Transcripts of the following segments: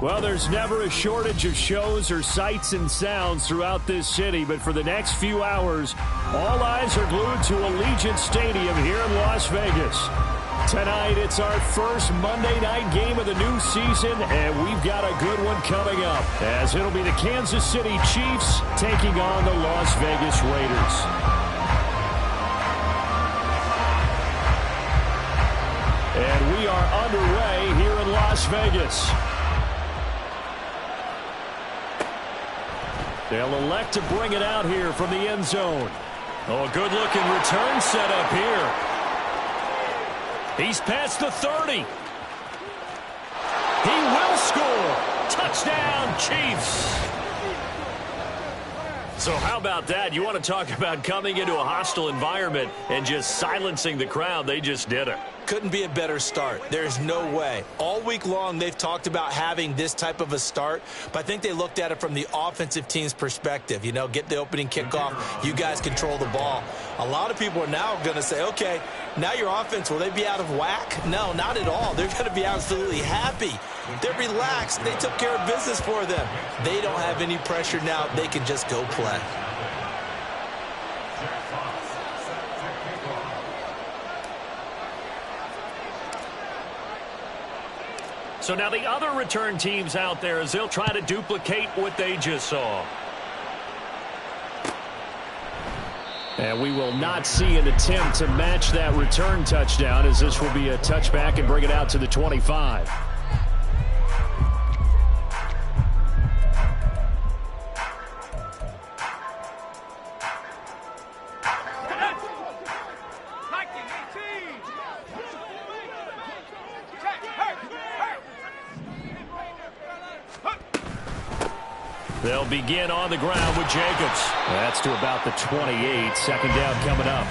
Well, there's never a shortage of shows or sights and sounds throughout this city, but for the next few hours, all eyes are glued to Allegiant Stadium here in Las Vegas. Tonight, it's our first Monday night game of the new season, and we've got a good one coming up, as it'll be the Kansas City Chiefs taking on the Las Vegas Raiders. And we are underway here in Las Vegas. They'll elect to bring it out here from the end zone. Oh, a good-looking return set up here. He's past the 30. He will score. Touchdown, Chiefs. So how about that? You want to talk about coming into a hostile environment and just silencing the crowd. They just did it. Couldn't be a better start. There's no way. All week long, they've talked about having this type of a start, but I think they looked at it from the offensive team's perspective. You know, get the opening kickoff. You guys control the ball. A lot of people are now going to say, okay, now your offense, will they be out of whack? No, not at all. They're going to be absolutely happy. They're relaxed. They took care of business for them. They don't have any pressure now. They can just go play. So now the other return teams out there as they'll try to duplicate what they just saw. And we will not see an attempt to match that return touchdown, as this will be a touchback and bring it out to the 25. They'll begin on the ground with Jacobs. That's to about the 28. Second down coming up.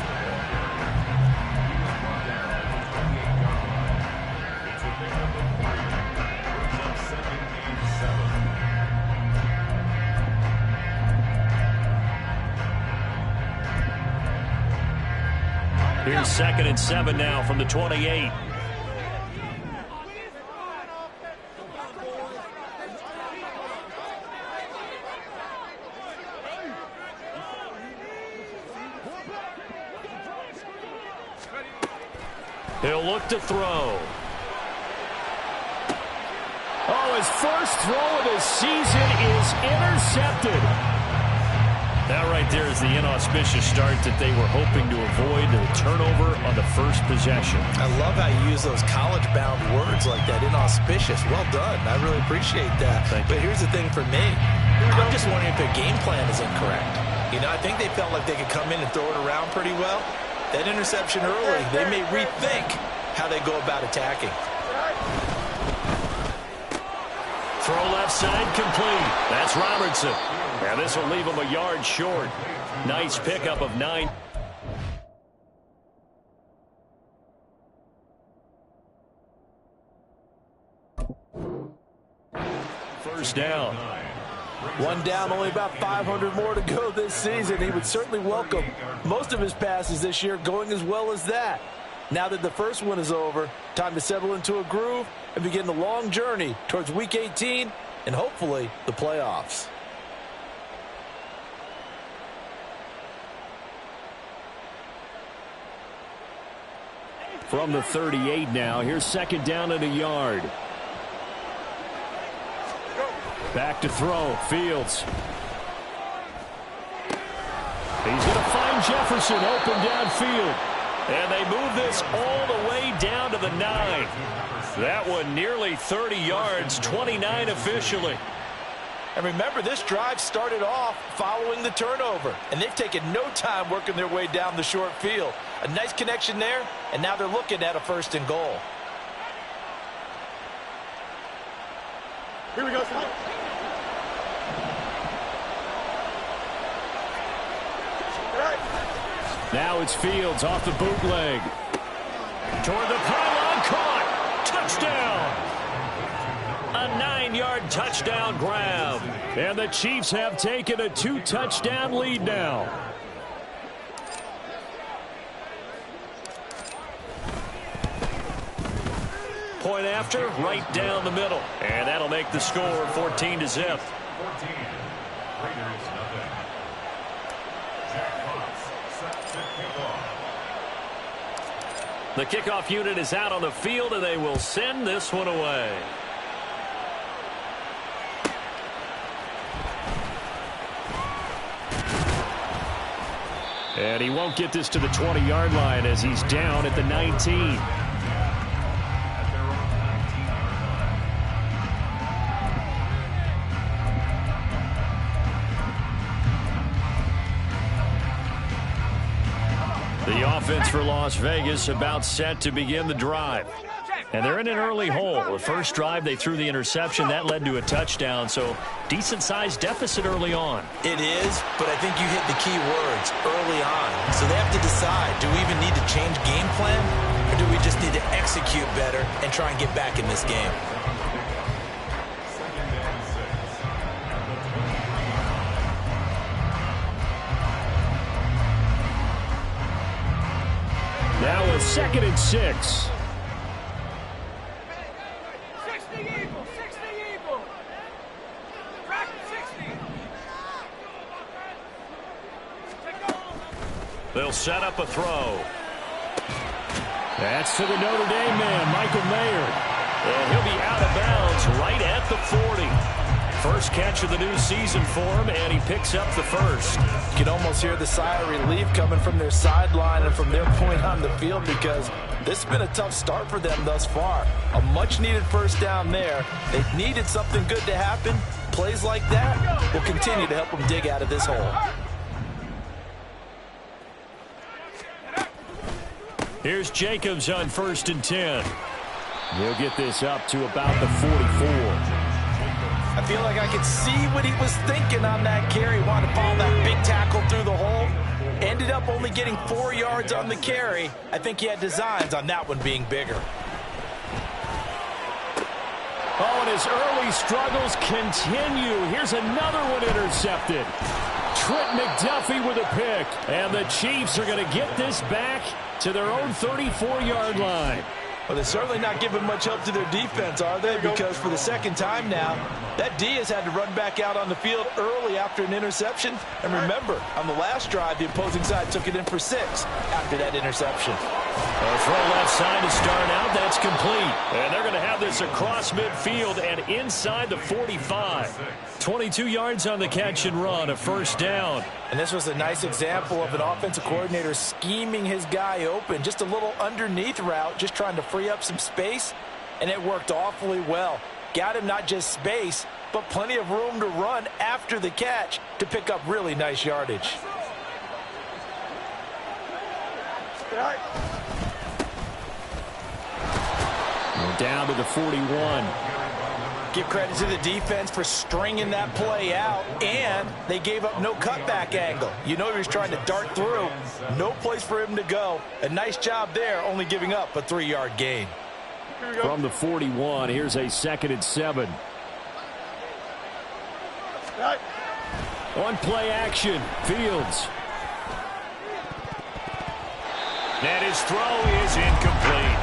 Here's 2nd and 7 now from the 28. He'll look to throw. Oh, his first throw of the season is intercepted. That right there is the inauspicious start that they were hoping to avoid, the turnover on the first possession. I love how you use those college-bound words like that, inauspicious. Well done. I really appreciate that. But here's the thing for me. I'm just wondering if their game plan is incorrect. You know, I think they felt like they could come in and throw it around pretty well. That interception early, they may rethink how they go about attacking. Throw left side complete. That's Robertson. And this will leave him a yard short. Nice pickup of 9. First down. One down, only about 500 more to go this season. He would certainly welcome most of his passes this year going as well as that. Now that the first one is over, time to settle into a groove and begin the long journey towards Week 18 and hopefully the playoffs. From the 38 now, here's 2nd down and a yard. Back to throw, Fields. He's going to find Jefferson open downfield. And they move this all the way down to the 9. That one nearly 30 yards, 29 officially. And remember, this drive started off following the turnover. And they've taken no time working their way down the short field. A nice connection there, and now they're looking at a 1st and goal. Here we go. Now it's Fields off the bootleg. Toward the pylon, caught. Touchdown. A 9-yard touchdown grab. And the Chiefs have taken a 2-touchdown lead now. point after, right down the middle. And that'll make the score 14-0. The kickoff unit is out on the field, and they will send this one away. And he won't get this to the 20-yard line as he's down at the 19. The offense for Las Vegas about set to begin the drive. And they're in an early hole. The first drive, they threw the interception. That led to a touchdown, so decent-sized deficit early on. It is, but I think you hit the key words early on. So they have to decide, do we even need to change game plan, or do we just need to execute better and try and get back in this game? Now with 2nd and 6. They'll set up a throw. That's to the Notre Dame man, Michael Mayer. And he'll be out of bounds right at the 40. First catch of the new season for him, and he picks up the first. You can almost hear the sigh of relief coming from their sideline and from their point on the field, because this has been a tough start for them thus far. A much-needed first down there. They needed something good to happen. Plays like that will continue to help them dig out of this hole. Here's Jacobs on 1st and 10. He'll get this up to about the 44. I feel like I could see what he was thinking on that carry. Wanted to follow that big tackle through the hole. Ended up only getting 4 yards on the carry. I think he had designs on that one being bigger. Oh, and his early struggles continue. Here's another one intercepted. Trent McDuffie with a pick. And the Chiefs are going to get this back to their own 34-yard line. Well, they're certainly not giving much help to their defense, are they? Because for the second time now, that D has had to run back out on the field early after an interception. And remember, on the last drive, the opposing side took it in for 6 after that interception. A throw left side to start out. That's complete. And they're going to have this across midfield and inside the 45. 22 yards on the catch and run, a first down. And this was a nice example of an offensive coordinator scheming his guy open. Just a little underneath route, just trying to free up some space. And it worked awfully well. Got him not just space, but plenty of room to run after the catch to pick up really nice yardage. We're down to the 41. Give credit to the defense for stringing that play out, and they gave up no cutback angle. You know he was trying to dart through. No place for him to go. A nice job there, only giving up a 3-yard gain. From the 41, here's a 2nd and 7. On play action, Fields. And his throw is incomplete.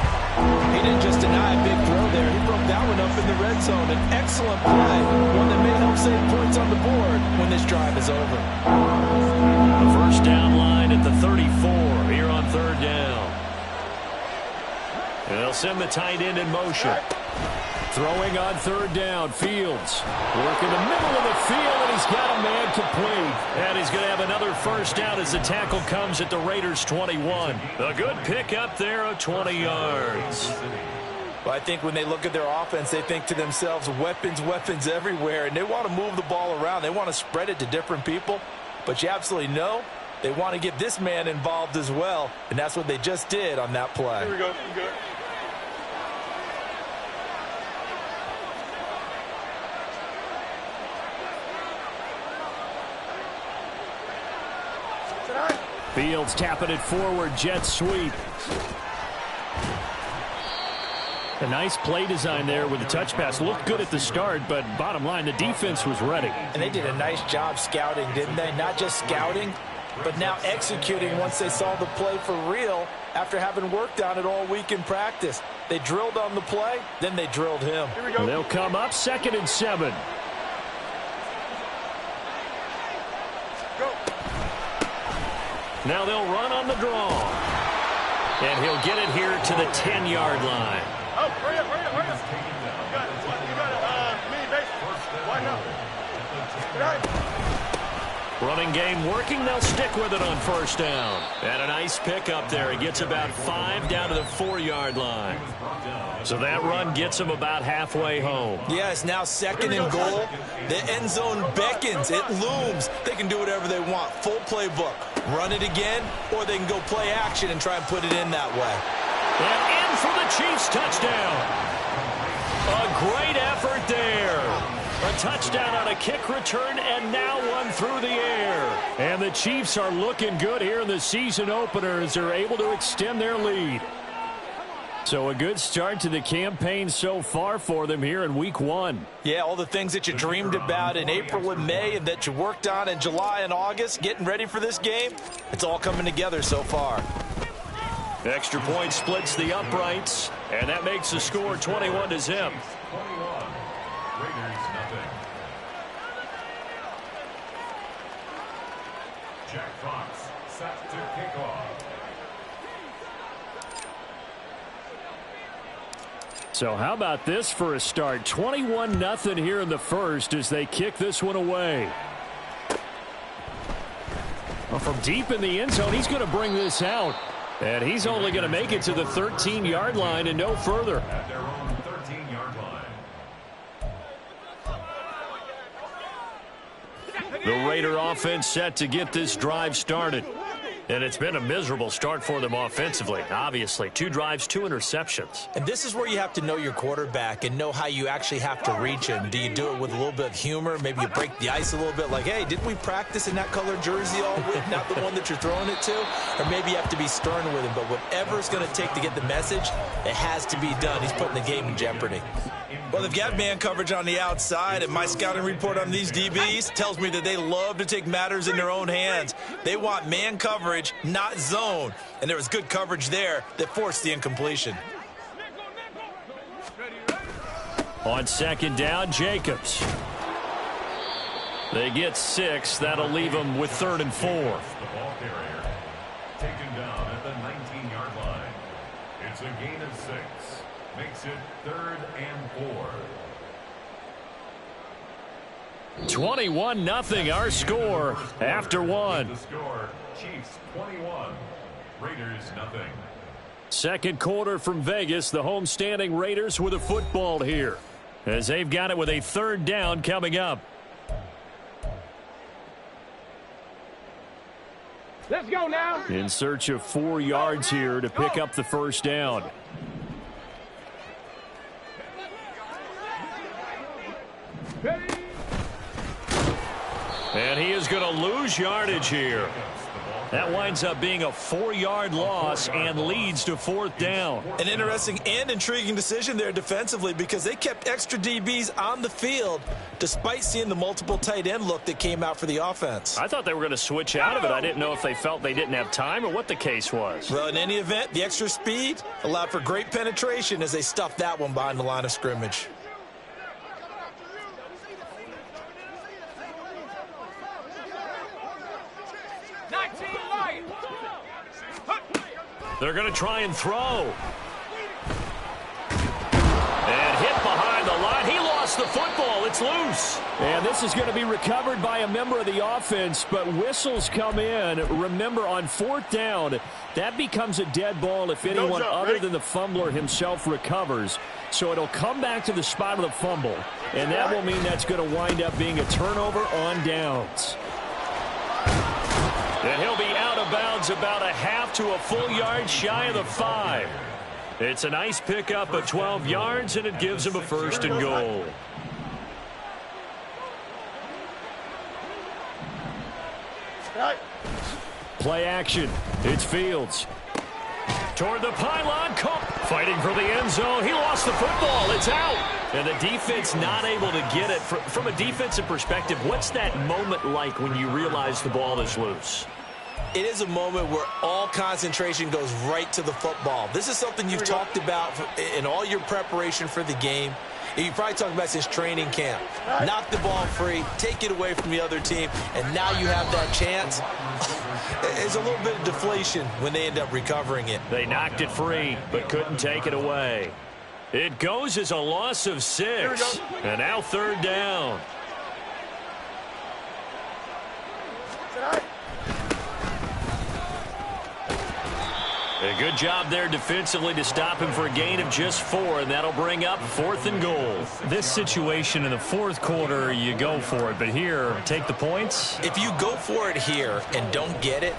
He didn't just deny a big throw there. He broke that one up in the red zone. An excellent play. One that may help save points on the board when this drive is over. The first down line at the 34 here on 3rd down. And they'll send the tight end in motion. Throwing on 3rd down, Fields. Work in the middle of the field, and he's got a man complete. And he's going to have another first down as the tackle comes at the Raiders' 21. A good pick up there of 20 yards. Well, I think when they look at their offense, they think to themselves, weapons, weapons everywhere, and they want to move the ball around. They want to spread it to different people. But you absolutely know they want to get this man involved as well, and that's what they just did on that play. Here we go. Fields tapping it forward, jet sweep. A nice play design there with the touch pass. Looked good at the start, but bottom line, the defense was ready. And they did a nice job scouting, didn't they? Not just scouting, but now executing once they saw the play for real after having worked on it all week in practice. They drilled on the play, then they drilled him. Here we go. They'll come up 2nd and 7. Now they'll run on the draw. And he'll get it here to the 10-yard line. Oh, hurry up, hurry up, hurry up. You got it. Mini base. Wide up. Good night. Running game working. They'll stick with it on 1st down. And a nice pickup there. He gets about 5 down to the 4-yard line. So that run gets him about halfway home. Yeah, it's now 2nd and goal. The end zone beckons. It looms. They can do whatever they want. Full playbook. Run it again, or they can go play action and try and put it in that way. And in for the Chiefs touchdown. A great effort there. A touchdown on a kick return, and now one through the air. And the Chiefs are looking good here in the season opener as they're able to extend their lead. So a good start to the campaign so far for them here in week 1. Yeah, all the things that you dreamed about in April and May and that you worked on in July and August, getting ready for this game, it's all coming together so far. Extra point splits the uprights, and that makes the score 21-0. Jack Fox set to kick off. So how about this for a start? 21-0 here in the first as they kick this one away. Well, from deep in the end zone, he's going to bring this out. And he's only going to make it to the 13-yard line and no further. At their own 13-yard line. The Raider offense set to get this drive started. And it's been a miserable start for them offensively. Obviously, 2 drives, 2 interceptions. And this is where you have to know your quarterback and know how you actually have to reach him. Do you do it with a little bit of humor? Maybe you break the ice a little bit like, hey, didn't we practice in that color jersey all week, not the one that you're throwing it to? Or maybe you have to be stern with him. But whatever it's going to take to get the message, it has to be done. He's putting the game in jeopardy. Well, they've got man coverage on the outside, and my scouting report on these DBs tells me that they love to take matters in their own hands. They want man coverage, not zone. And there was good coverage there that forced the incompletion. On 2nd down, Jacobs. They get 6. That'll leave them with 3rd and 4. The ball carrier taken down at the 19-yard line. It's a gain of 6. Makes it 3rd and 4. 21-0 our score after 1. The score, Chiefs 21, Raiders nothing. Second quarter from Vegas. The homestanding Raiders with a football here as they've got it with a 3rd down coming up. Let's go now. In search of 4 yards here to pick up the 1st down. And he is going to lose yardage here. That winds up being a 4-yard loss and leads to 4th down. An interesting and intriguing decision there defensively because they kept extra DBs on the field despite seeing the multiple tight end look that came out for the offense. I thought they were going to switch out of it. I didn't know if they felt they didn't have time or what the case was. Well, in any event, the extra speed allowed for great penetration as they stuffed that one behind the line of scrimmage. They're going to try and throw. And hit behind the line. He lost the football. It's loose. And this is going to be recovered by a member of the offense, but whistles come in. Remember, on 4th down, that becomes a dead ball if anyone other than the fumbler himself recovers. So it'll come back to the spot of the fumble, and that will mean that's going to wind up being a turnover on downs. And he'll be out of bounds about a half to a full yard shy of the 5. It's a nice pickup of 12 yards, and it gives him a 1st and goal. Play action. It's Fields. Toward the pylon. Fighting for the end zone. He lost the football. It's out. And the defense not able to get it. From a defensive perspective, what's that moment like when you realize the ball is loose? It is a moment where all concentration goes right to the football. This is something you've talked about in all your preparation for the game. You probably talked about since training camp. Knock the ball free, take it away from the other team, and now you have that chance. There's a little bit of deflation when they end up recovering it. They knocked it free, but couldn't take it away. It goes as a loss of 6. And now 3rd down. A good job there defensively to stop him for a gain of just 4, and that'll bring up 4th and goal. This situation in the 4th quarter, you go for it, but here, take the points. If you go for it here and don't get it.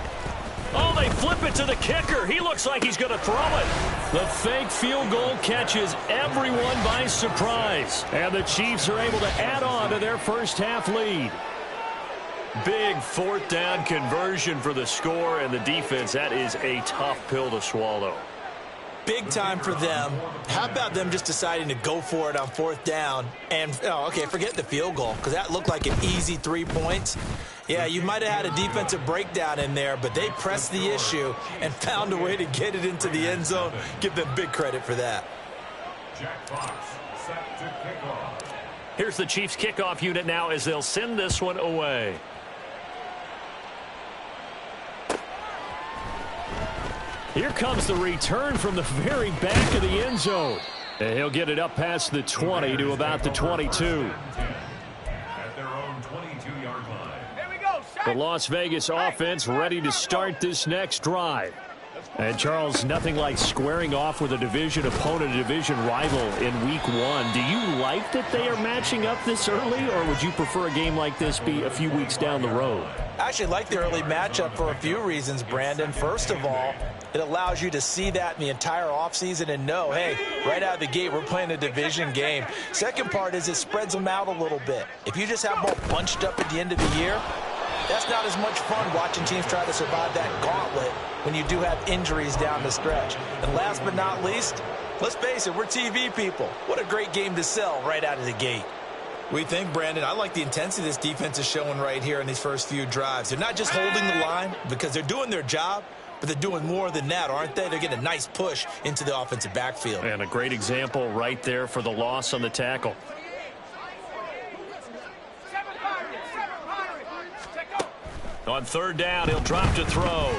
Oh, they flip it to the kicker. He looks like he's going to throw it. The fake field goal catches everyone by surprise, and the Chiefs are able to add on to their first half lead. Big 4th down conversion for the score, and the defense, that is a tough pill to swallow. Big time for them. How about them just deciding to go for it on 4th down? And, okay, forget the field goal, because that looked like an easy 3 points. Yeah, you might have had a defensive breakdown in there, but they pressed the issue and found a way to get it into the end zone. Give them big credit for that. Jack Fox set to kick off. Here's the Chiefs kickoff unit now as they'll send this one away. Here comes the return from the very back of the end zone. And he'll get it up past the 20 to about the 22. At their own 22-yard line. Here we go. The Las Vegas offense ready to start this next drive. And, Charles, nothing like squaring off with a division opponent, a division rival in Week 1. Do you like that they are matching up this early, or would you prefer a game like this be a few weeks down the road? I actually like the early matchup for a few reasons, Brandon. First of all, it allows you to see that in the entire offseason and know, hey, right out of the gate, we're playing a division game. Second part is it spreads them out a little bit. If you just have them all bunched up at the end of the year, that's not as much fun watching teams try to survive that gauntlet when you do have injuries down the stretch. And last but not least, let's face it, we're TV people. What a great game to sell right out of the gate. We think, Brandon, I like the intensity this defense is showing right here in these first few drives. They're not just holding the line because they're doing their job, but they're doing more than that, aren't they? They're getting a nice push into the offensive backfield. And a great example right there for the loss on the tackle. On 3rd down, he'll drop to throw.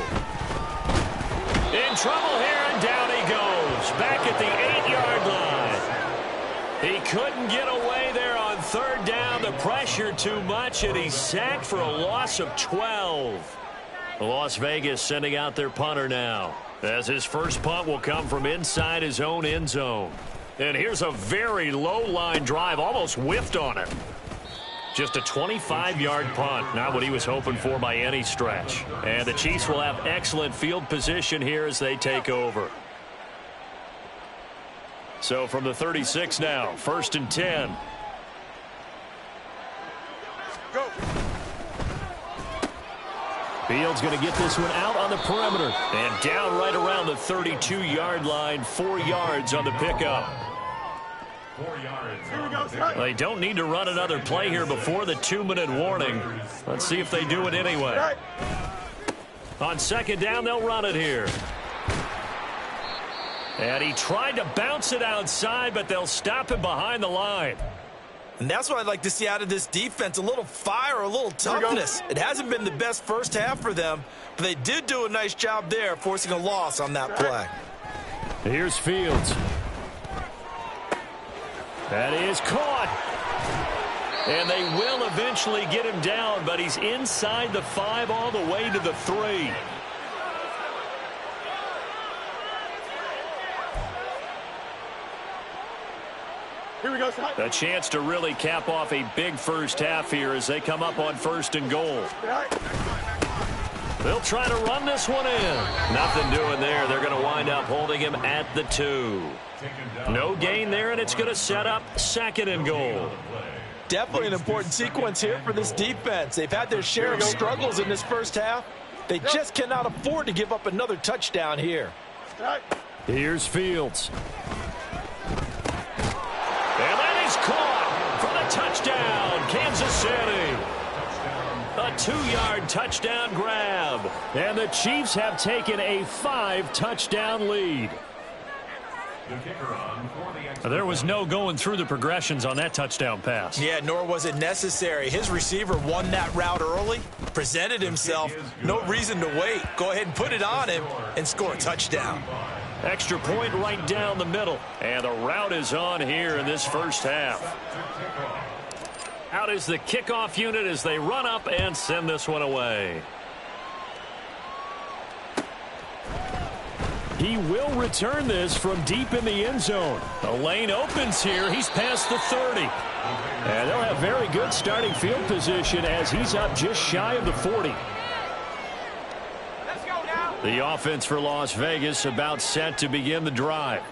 In trouble here, and down he goes. Back at the 8-yard line. He couldn't get away there on 3rd down. The pressure too much, and he's sacked for a loss of 12. Las Vegas sending out their punter now, as his first punt will come from inside his own end zone. And here's a very low-line drive, almost whiffed on it. Just a 25-yard punt, not what he was hoping for by any stretch. And the Chiefs will have excellent field position here as they take over. So from the 36 now, 1st and 10. Go. Fields going to get this one out on the perimeter. And down right around the 32-yard line, 4 yards on the pickup. 4 yards. Here we go. They don't need to run another play here before the 2-minute warning. Let's see if they do it anyway. On 2nd down, they'll run it here. And he tried to bounce it outside, but they'll stop him behind the line. And that's what I'd like to see out of this defense, a little fire, a little toughness. It hasn't been the best first half for them, but they did do a nice job there, forcing a loss on that play. Here's Fields. That is caught. And they will eventually get him down, but he's inside the 5 all the way to the 3. Here we go. A chance to really cap off a big first half here as they come up on 1st and goal. They'll try to run this one in. Nothing doing there. They're going to wind up holding him at the 2. No gain there, and it's going to set up 2nd and goal. Definitely an important sequence here for this defense. They've had their share of struggles in this first half. They just cannot afford to give up another touchdown here. Here's Fields. And that is caught for the touchdown, Kansas City. A 2-yard touchdown grab. And the Chiefs have taken a 5-touchdown lead. There was no going through the progressions on that touchdown pass. Yeah, nor was it necessary. His receiver won that route early, presented himself. No reason to wait. Go ahead and put it on him and score a touchdown. Extra point right down the middle. And the route is on here in this first half. Out is the kickoff unit as they run up and send this one away. He will return this from deep in the end zone. The lane opens here. He's past the 30. And they'll have very good starting field position as he's up just shy of the 40. The offense for Las Vegas about set to begin the drive.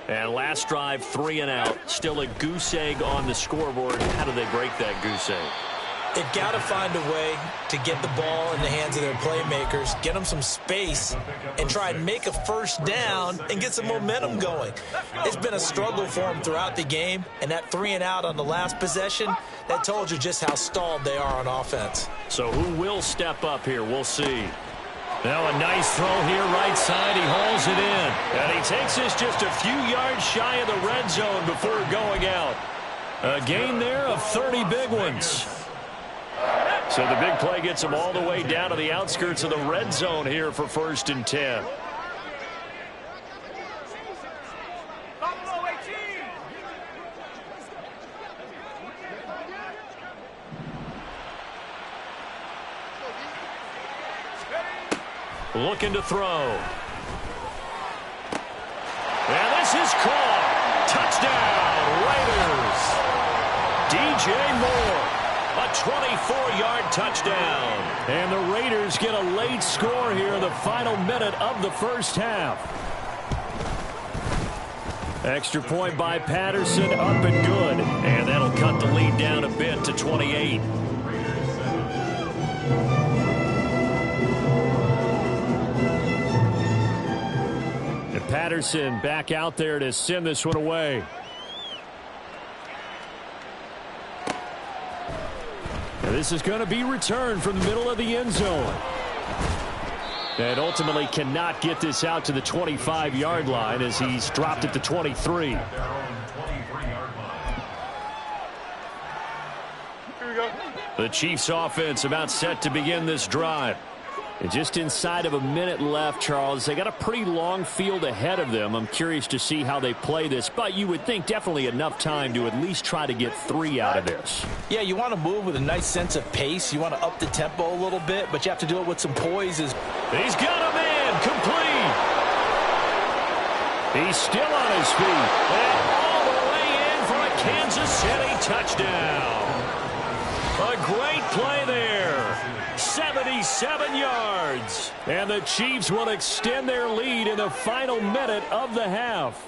And last drive, 3 and out. Still a goose egg on the scoreboard. How do they break that goose egg? They've got to find a way to get the ball in the hands of their playmakers, get them some space, and try and make a first down and get some momentum going. It's been a struggle for them throughout the game, and that 3 and out on the last possession, that told you just how stalled they are on offense. So who will step up here? We'll see. Now a nice throw here right side. He hauls it in. And he takes this just a few yards shy of the red zone before going out. A gain there of 30 big ones. So the big play gets him all the way down to the outskirts of the red zone here for 1st and 10. Looking to throw. And this is caught. Touchdown, Raiders. DJ Moore. A 24-yard touchdown. And the Raiders get a late score here in the final minute of the first half. Extra point by Patterson, up and good. And that'll cut the lead down a bit to 28. And Patterson back out there to send this one away. This is going to be returned from the middle of the end zone. And ultimately cannot get this out to the 25-yard line as he's dropped at the 23. Here we go. The Chiefs offense about set to begin this drive. And just inside of a minute left, Charles. They got a pretty long field ahead of them. I'm curious to see how they play this, but you would think definitely enough time to at least try to get 3 out of this. Yeah, you want to move with a nice sense of pace. You want to up the tempo a little bit, but you have to do it with some poise. He's got a man complete. He's still on his feet. And all the way in for a Kansas City touchdown. A great play there. 77 yards. And the Chiefs will extend their lead in the final minute of the half.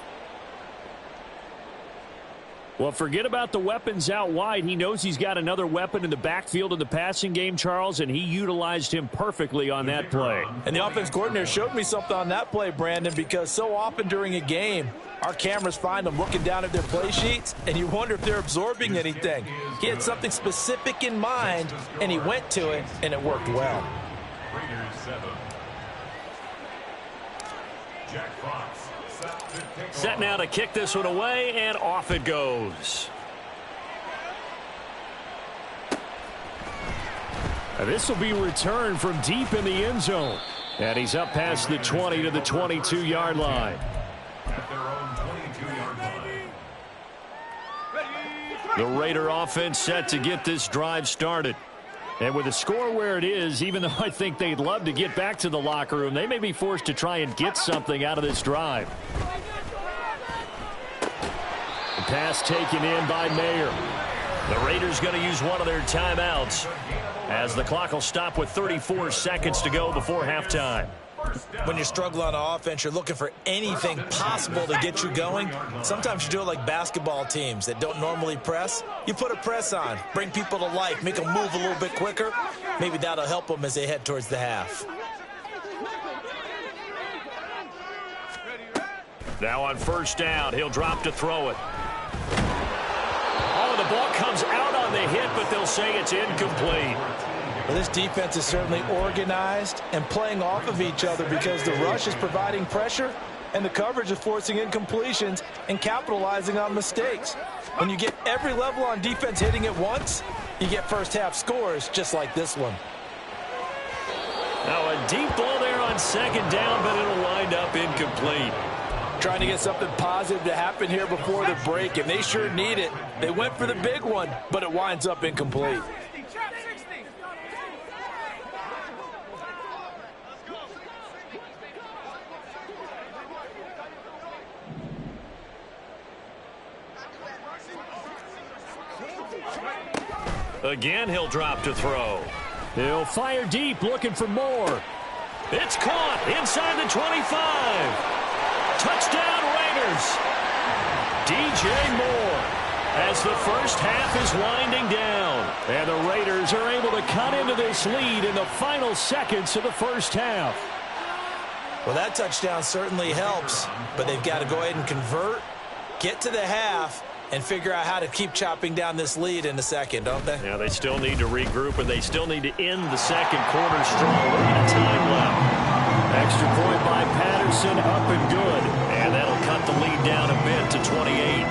Well, forget about the weapons out wide. He knows he's got another weapon in the backfield in the passing game, Charles, and he utilized him perfectly on that play. And the offense coordinator showed me something on that play, Brandon, because so often during a game, our cameras find them looking down at their play sheets, and you wonder if they're absorbing anything. He had something specific in mind, and he went to it, and it worked well. Set now to kick this one away, and off it goes. This will be returned from deep in the end zone. And he's up past the 20 to the 22-yard line. The Raider offense set to get this drive started. And with the score where it is, even though I think they'd love to get back to the locker room, they may be forced to try and get something out of this drive. The pass taken in by Mayer. The Raiders going to use one of their timeouts as the clock will stop with 34 seconds to go before halftime. When you're struggling on offense, you're looking for anything possible to get you going. Sometimes you do it like basketball teams that don't normally press. You put a press on, bring people to life, make them move a little bit quicker. Maybe that'll help them as they head towards the half. Now on first down, he'll drop to throw it. Oh, the ball comes out on the hit, but they'll say it's incomplete. Well, this defense is certainly organized and playing off of each other because the rush is providing pressure and the coverage is forcing incompletions and capitalizing on mistakes. When you get every level on defense hitting at once, you get first half scores just like this one. Now a deep ball there on second down, but it'll wind up incomplete. Trying to get something positive to happen here before the break, and they sure need it. They went for the big one, but it winds up incomplete. Again, he'll drop to throw. He'll fire deep, looking for more. It's caught inside the 25. Touchdown, Raiders. DJ Moore as the first half is winding down. And the Raiders are able to cut into this lead in the final seconds of the first half. Well, that touchdown certainly helps, but they've got to go ahead and convert, get to the half, and figure out how to keep chopping down this lead in the second, don't they? Yeah, they still need to regroup, and they still need to end the second quarter strong. Look at the time left. Extra point by Patterson, up and good. And that'll cut the lead down a bit to 28.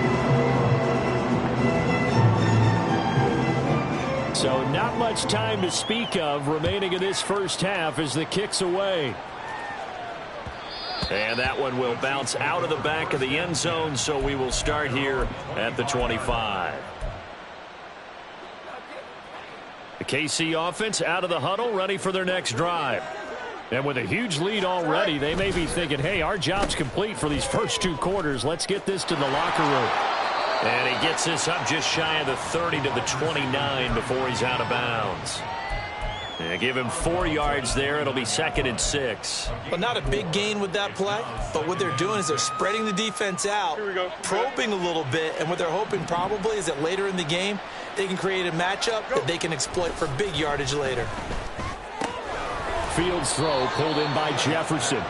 So not much time to speak of remaining in this first half as the kick's away. And that one will bounce out of the back of the end zone, so we will start here at the 25. The KC offense out of the huddle, ready for their next drive. And with a huge lead already, they may be thinking, hey, our job's complete for these first two quarters. Let's get this to the locker room. And he gets this up just shy of the 30 to the 29 before he's out of bounds. Yeah, give him 4 yards there. It'll be 2nd and 6. Well, not a big gain with that play, but what they're doing is they're spreading the defense out, probing a little bit, and what they're hoping probably is that later in the game, they can create a matchup that they can exploit for big yardage later. Fields throw pulled in by Jefferson.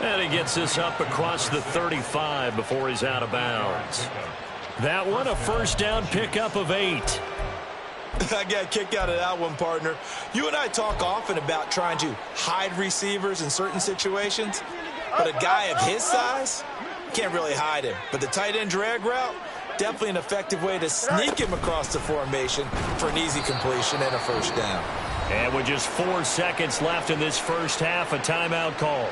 And he gets this up across the 35 before he's out of bounds. That one, a first down pickup of 8. I got a kick out of that one, partner. You and I talk often about trying to hide receivers in certain situations, but a guy of his size, can't really hide him. But the tight end drag route, definitely an effective way to sneak him across the formation for an easy completion and a first down. And with just 4 seconds left in this first half, a timeout call.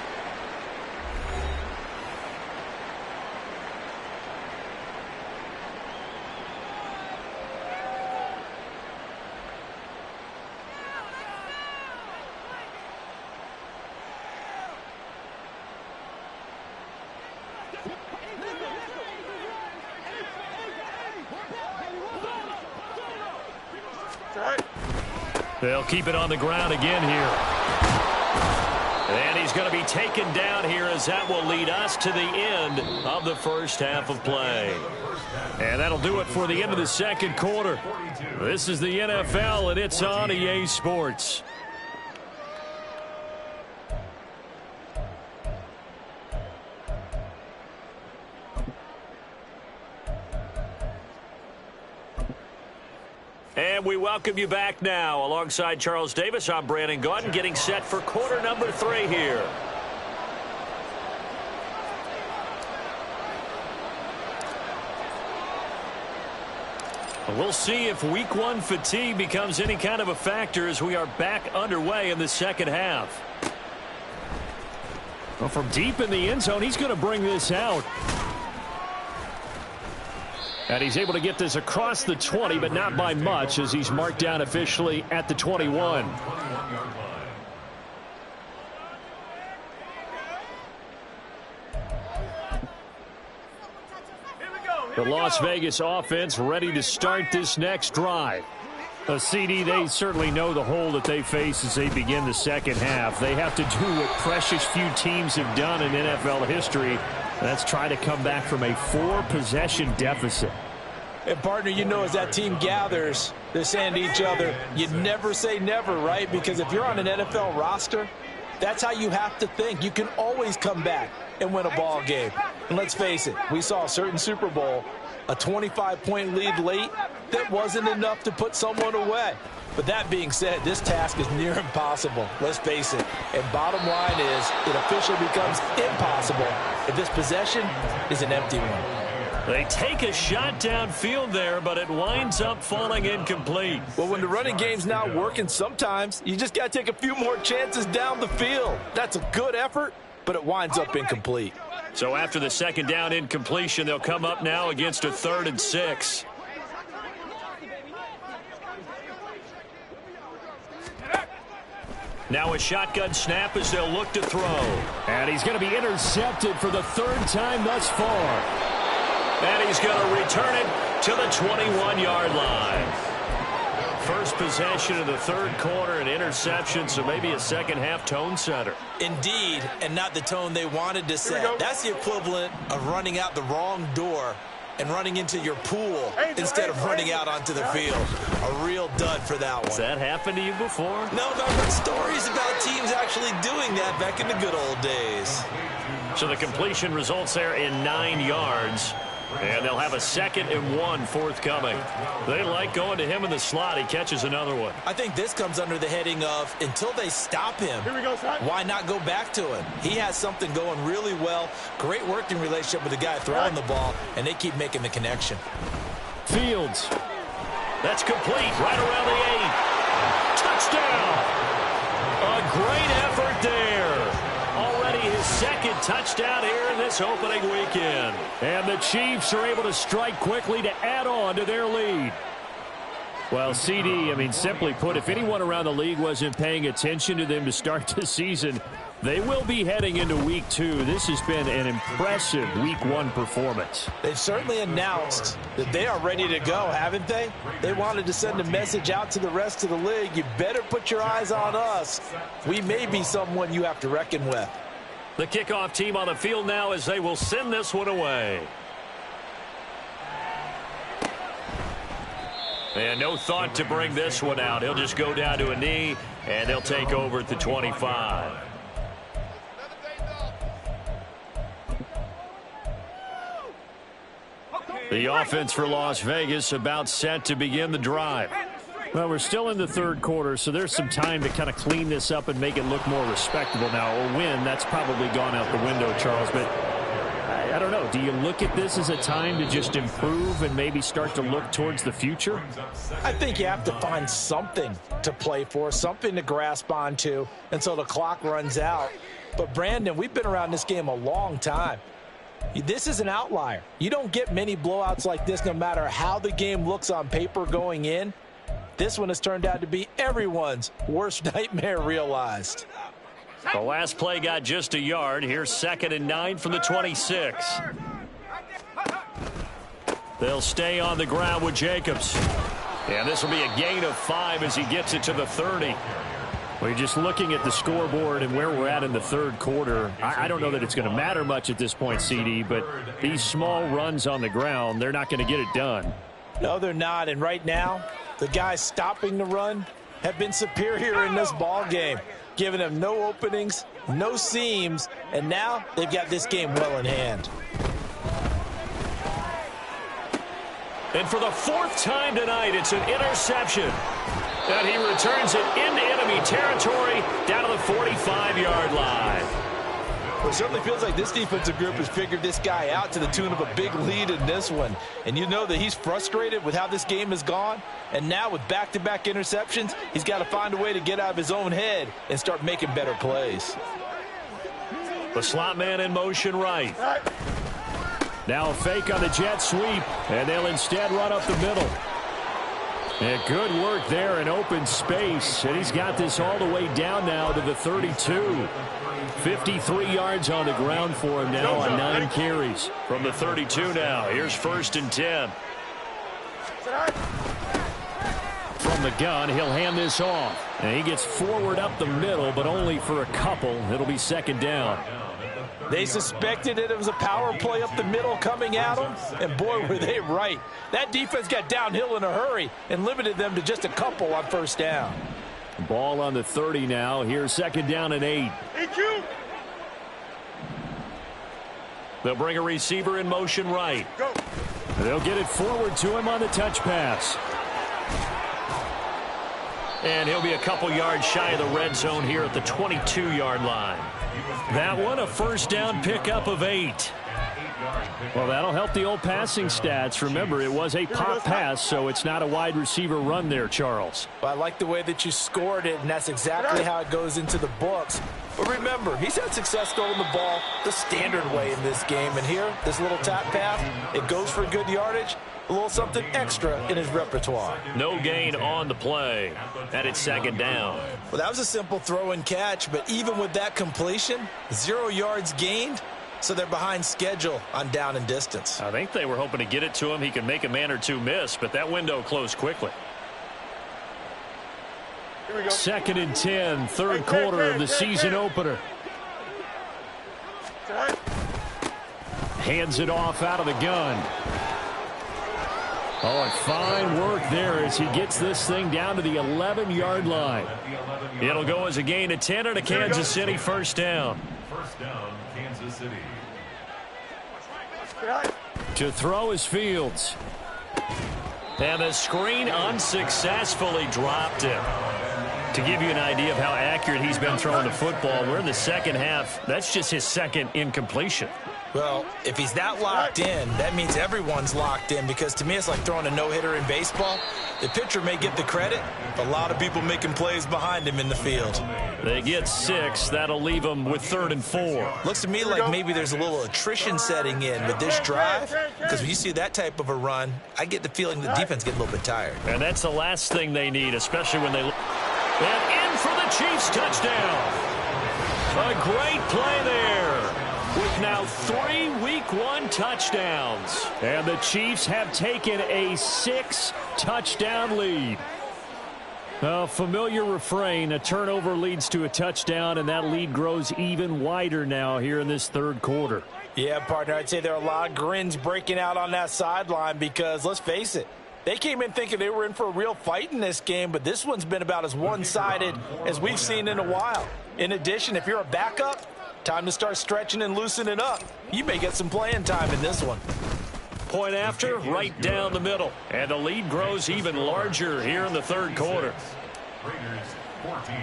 They'll keep it on the ground again here. And he's going to be taken down here as that will lead us to the end of the first half of play. And that'll do it for the end of the second quarter. This is the NFL, and it's on EA Sports. And we welcome you back now. Alongside Charles Davis, I'm Brandon Gaudin, getting set for quarter number 3 here. We'll see if week 1 fatigue becomes any kind of a factor as we are back underway in the second half. Well, from deep in the end zone, he's going to bring this out. And he's able to get this across the 20, but not by much, as he's marked down officially at the 21. The Las Vegas offense ready to start this next drive. CD, they certainly know the hole that they face as they begin the second half. They have to do what precious few teams have done in NFL history. That's try to come back from a 4-possession deficit. And, partner, you know, as that team gathers, they're saying to each other, you never say never, right? Because if you're on an NFL roster, that's how you have to think. You can always come back and win a ball game. And let's face it, we saw a certain Super Bowl, a 25-point lead late that wasn't enough to put someone away. But that being said, this task is near impossible. Let's face it. And bottom line is, it officially becomes impossible if this possession is an empty one. They take a shot downfield there, but it winds up falling incomplete. Well, when the running game's not working, sometimes you just got to take a few more chances down the field. That's a good effort, but it winds up incomplete. So after the second down incompletion, they'll come up now against a 3rd and 6. Now a shotgun snap as they'll look to throw. And he's going to be intercepted for the 3rd time thus far. And he's going to return it to the 21-yard line. First possession of the 3rd quarter, an interception, so maybe a second-half tone setter. Indeed, and not the tone they wanted to set. That's the equivalent of running out the wrong door and running into your pool instead of running out onto the field. A real dud for that one. Has that happened to you before? No, but I've heard stories about teams actually doing that back in the good old days. So the completion results there in 9 yards. And they'll have a 2nd and 1 forthcoming. They like going to him in the slot. He catches another one. I think this comes under the heading of, until they stop him, why not go back to him? He has something going really well. Great working relationship with the guy throwing the ball, and they keep making the connection. Fields. That's complete. Right around the 8. Touchdown. A great effort there. Already his 2nd touchdown here in this opening weekend. And the Chiefs are able to strike quickly to add on to their lead. Well, CD, I mean, simply put, if anyone around the league wasn't paying attention to them to start the season, they will be heading into Week 2. This has been an impressive Week 1 performance. They've certainly announced that they are ready to go, haven't they? They wanted to send a message out to the rest of the league. You better put your eyes on us. We may be someone you have to reckon with. The kickoff team on the field now as they will send this one away. And no thought to bring this one out. He'll just go down to a knee, and they'll take over at the 25. The offense for Las Vegas about set to begin the drive. Well, we're still in the 3rd quarter, so there's some time to kind of clean this up and make it look more respectable. Now, a win, that's probably gone out the window, Charles, but I don't know. Do you look at this as a time to just improve and maybe start to look towards the future? I think you have to find something to play for, something to grasp onto until the clock runs out. But, Brandon, we've been around this game a long time. This is an outlier. You don't get many blowouts like this no matter how the game looks on paper going in. This one has turned out to be everyone's worst nightmare realized. The last play got just a yard. Here's 2nd and 9 from the 26. They'll stay on the ground with Jacobs. And this will be a gain of 5 as he gets it to the 30. Well, you're just looking at the scoreboard and where we're at in the 3rd quarter. I don't know that it's going to matter much at this point, CD, but these small runs on the ground, they're not going to get it done. No, they're not. And right now, the guys stopping the run have been superior in this ball game, giving them no openings, no seams, and now they've got this game well in hand. And for the 4th time tonight, it's an interception. And he returns it into enemy territory down to the 45-yard line. Well, it certainly feels like this defensive group has figured this guy out to the tune of a big lead in this one. And you know that he's frustrated with how this game has gone. And now with back-to-back interceptions, he's got to find a way to get out of his own head and start making better plays. The slot man in motion right. Now a fake on the jet sweep, and they'll instead run up the middle. And good work there in open space. And he's got this all the way down now to the 32. 53 yards on the ground for him now on 9 carries. From the 32 now, here's 1st and 10. From the gun, he'll hand this off. And he gets forward up the middle, but only for a couple. It'll be 2nd down. They suspected that it was a power play up the middle coming at them, and boy, were they right. That defense got downhill in a hurry and limited them to just a couple on 1st down. Ball on the 30 now. Here's 2nd down and 8. They'll bring a receiver in motion right. They'll get it forward to him on the touch pass. And he'll be a couple yards shy of the red zone here at the 22-yard line. That one, a first down pickup of 8. Well, that'll help the old passing stats. Remember, it was a pop pass, so it's not a wide receiver run there, Charles. Well, I like the way that you scored it, and that's exactly how it goes into the books. But remember, he's had success throwing the ball the standard way in this game. And here, this little tap pass, it goes for good yardage, a little something extra in his repertoire. No gain on the play, and it's second down. Well, that was a simple throw and catch, but even with that completion, 0 yards gained. So they're behind schedule on down and distance. I think they were hoping to get it to him. He could make a man or two miss, but that window closed quickly. Here we go. 2nd and 10, third quarter of the season opener. Hands it off out of the gun. Oh, and fine work there as he gets this thing down to the 11-yard line. It'll go as a gain of 10 and a Kansas City first down. First down, Kansas City. To throw is Fields. And the screen unsuccessfully dropped him. To give you an idea of how accurate he's been throwing the football, we're in the second half. That's just his second incompletion. Well, if he's that locked in, that means everyone's locked in, because to me it's like throwing a no-hitter in baseball. The pitcher may get the credit, but a lot of people making plays behind him in the field. They get 6. That'll leave them with 3rd and 4. Looks to me like maybe there's a little attrition setting in with this drive, because when you see that type of a run, I get the feeling the defense get a little bit tired. And that's the last thing they need, especially when they look. And in for the Chiefs touchdown. A great play there. With now 3 Week 1 touchdowns. And the Chiefs have taken a 6-touchdown lead. A familiar refrain, a turnover leads to a touchdown, and that lead grows even wider now here in this third quarter. Yeah, partner, I'd say there are a lot of grins breaking out on that sideline because, let's face it, they came in thinking they were in for a real fight in this game, but this one's been about as one-sided as we've seen in a while. In addition, if you're a backup, time to start stretching and loosening up. You may get some playing time in this one. Point after, right down the middle. And the lead grows even larger here in the third quarter. Raiders 14.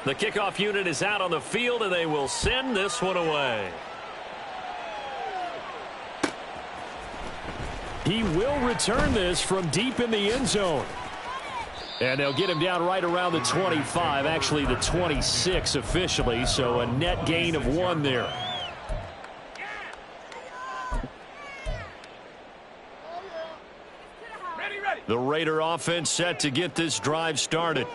The kickoff unit is out on the field, and they will send this one away. He will return this from deep in the end zone. And they'll get him down right around the 25, actually the 26 officially, so a net gain of 1 there. The Raider offense set to get this drive started.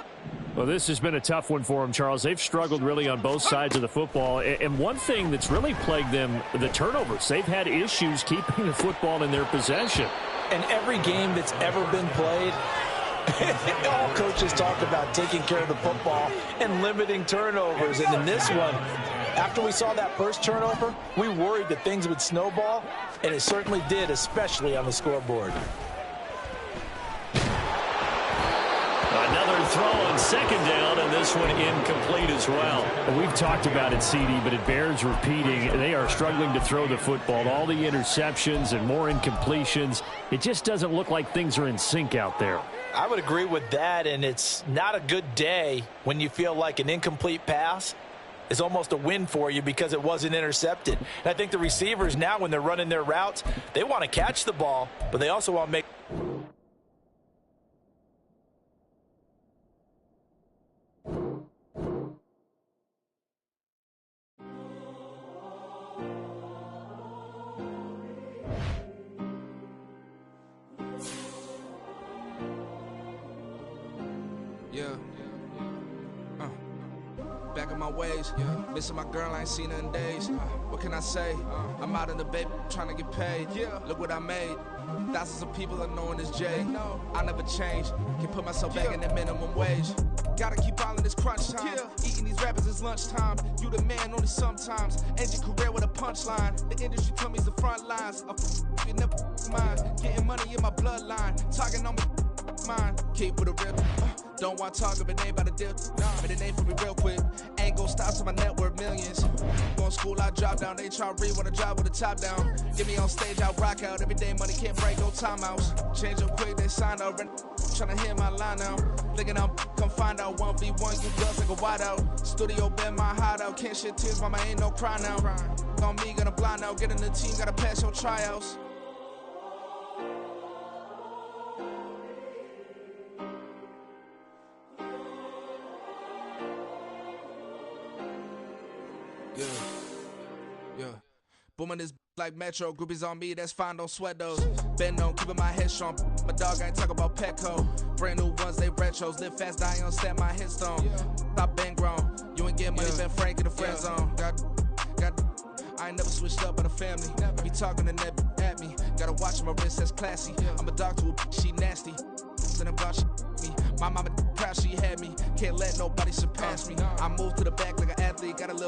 Well, this has been a tough one for them, Charles. They've struggled really on both sides of the football. And one thing that's really plagued them, the turnovers. They've had issues keeping the football in their possession. And every game that's ever been played, all coaches talk about taking care of the football and limiting turnovers. And in this one, after we saw that first turnover, we worried that things would snowball, and it certainly did, especially on the scoreboard. Another throw on second down, and this one incomplete as well. We've talked about it, CD, but it bears repeating. They are struggling to throw the football. All the interceptions and more incompletions. It just doesn't look like things are in sync out there. I would agree with that, and it's not a good day when you feel like an incomplete pass is almost a win for you because it wasn't intercepted. And I think the receivers now, when they're running their routes, they want to catch the ball, but they also want to make... Back in my ways, missing my girl, I ain't seen her in days. What can I say? I'm out in the baby, trying to get paid. Look what I made. Thousands of people are knowing this Jay. I never change. Can put myself back in the minimum wage. Gotta keep all in this crunch time. Eating these rappers is lunchtime. You the man only sometimes. End your career with a punchline. The industry told me it's the front lines. You never mind. Getting money in my bloodline. Talking on me. Mine. Keep with a rip. Don't want to talk if it ain't about a dip. But it ain't for me real quick. Ain't gon' stop till my net worth millions. Going school, I drop down. They try to read when I drive with the top down. Get me on stage, I rock out. Every day money can't break, no timeouts. Change up quick, they sign up. tryna hit my line now. Thinking I'm come find out 1v1, you girls like a wide out. Studio been my hideout, can't shed tears, mama ain't no cry now. On me, gonna blind out, get in the team, gotta pass your tryouts. Yeah. Booming this like Metro, groupies on me, that's fine, don't sweat those. Been on, keeping my head strong. My dog ain't talk about Petco. Brand new ones, they retros. Live fast, die on set, my headstone. Stop been grown. You ain't get money, been frank in the friend zone. I ain't never switched up on the family. Be talking to that at me. Gotta watch my wrist, that's classy. I'm a dog to a she nasty. Then I'm gone, she me. My mama proud she had me. Can't let nobody surpass me. I move to the back like an athlete. Got a little